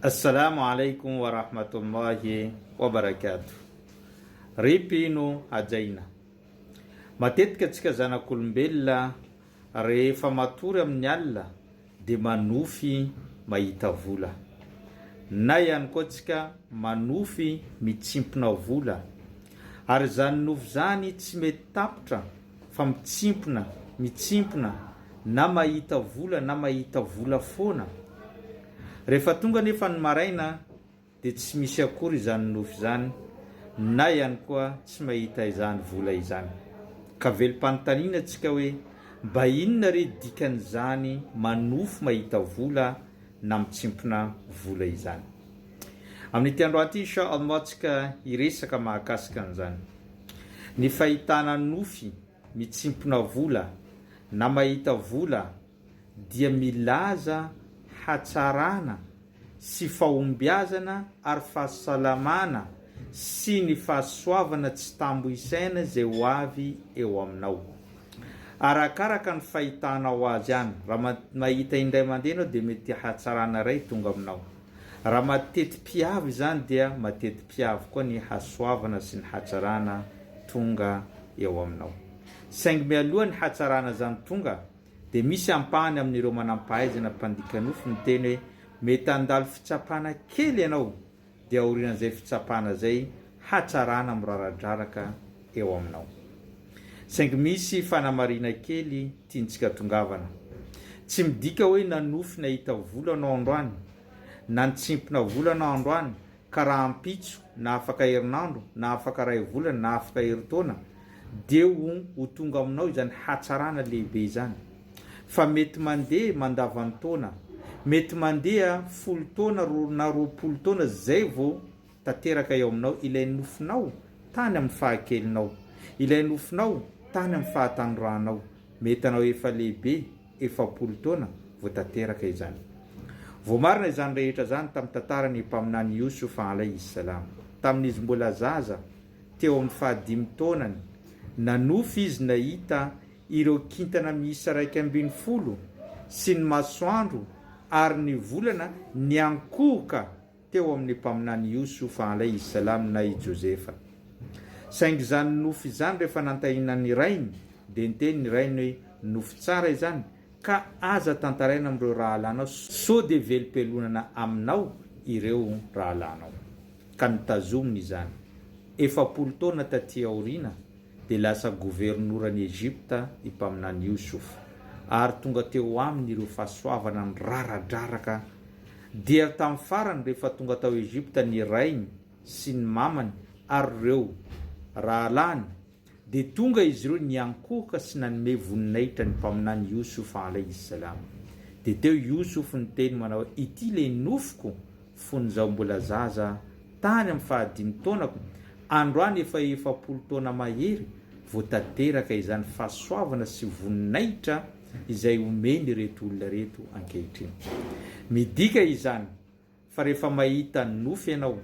Assalamu alaikum wa rahmatullahi wa barakatuh. Ripino hajaina. Matetika tsika zanak'olombelona rehefa matory amin'ny alina dia manofy mahita vola. Na ihany koa tsika manofy mitsimpona vola. Ary zany nofy zany tsy mety tapitra fa mitsimpona na mahita vola foana. Rehefa tonga nefa ny maraina dia tsy misy akory izany nofy zany, na ihany koa tsy mahita izany vola izany. Ka velom-panontaniana antsika hoe mba inona re dikan'izany manofy mahita vola na mitsimpona vola izany. Amin'ity andro ity inshallah antsika hiresaka mahakasika an'izany. Ny fahitana nofy mitsimpona vola na mahita vola dia milaza hatsarana sy fahombiazana ary fahasalamana sy ny fahasoavana tsy tambo isaina zay ho avy eo aminao. Arakaraka ny fahitanao azy any. Raha mahita indray mandeha anao dia mety hatsarana ray tonga aminao. Raha mateti-piavy zany dia mateti-piavy koa ny hasoavana sy ny hatsarana tonga eo aminao. Saingy mialoha ny hatsarana zany tonga dia misy ampahany amin'ireo manam-pahaizana mpandika nofy miteny hoe mety handalo fitsapana kely ianao dia aorian'izay fitsapana zay hatsarana miraradraraka eo aminao. Saingy misy fanamarina kely tiantsika tongavana. Tsy midika hoe nanofy nahita vola anao androany, na nitsimpona vola anao androany ka raha ampitso na afaka herinandro na afaka ray volana na afaka heritaona dia ho tonga aminao izany hatsarana lehibe izany. Fa mety mandeha mandavan-taona, mety mandeha 10 taona na 20 taona zay vao tanteraka eo aminao ilay nofinao tany amin'ny fahakelinao, ilay nofinao tany amin'ny fahatanoranao. Mety anao efa lehibe 40 taona vao tanteraka izany. Voamarina izany rehetra zany tamin'ny tantaran'ny mpaminany Yosufa alayhi salam. Tamin'izy mbola zaza teo amin'ny 15 taonany, nanofy izy nahita ireo kintana miisa 120 sy ny masoandro ary ny volana niankohoka teo amin'ny mpaminany Yosufa alayhi salam na i Josefa. Saingy zany nofy izany rehefa nantahina ny rainy dia niteny ny rainy hoe nofy tsara izany ka aza tantaraina amin'ireo rahalanao, so dia velom-pelonana aminao ireo rahalanao. Ka nitazominy izany 40 taona taty aoriana dia lasa governoran'i Egypta i mpaminany Yosufa, ary tonga teo aminy ireo fahasoavana ny raradraraka. Dia tamin'ny farany rehefa tonga tao Egypta ny rainy sy ny mamany ary ireo rahalany dia tonga izy ireo niankohoka sy nanome voninahitra ny mpaminany Yosufa alayhi salam. Dia teo Yosufa niteny manao ity le nofiko fonizao mbola zaza tany amin'ny 15 taonako, androany efa 40 taona mahery vao tanteraka izany fahasoavana sy voninahitra izay omeny reto olona reto ankehitriny. Midika izany fa rehefa mahita nofy ianao,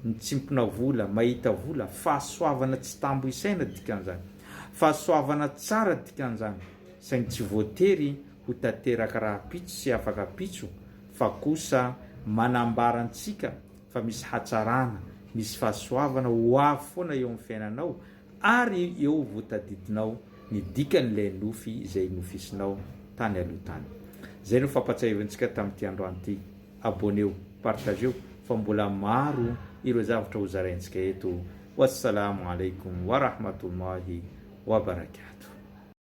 mitsimpona vola, mahita vola, fahasoavana tsy tambo isaina dikan'izany, fahasoavana tsara dikan'izany. Saingy tsy voatery ho tanteraka raha pitso sy afaka pitso, fa kosa manambarantsika fa misy hatsarana, misy fahasoavana ho avy foana eo amin'ny fiainanao ary eo voatadidinao ny dikan'ilay nofy izay nofisinao tany aloha tany. Zay no fampatsahivantsika tamin'ity andro an'ity. Abonneo, partageo fa mbola maro ireo zavatra ho zaraintsika eto. Wassalamu alaikum wa rahmatullahi wa barakatuh.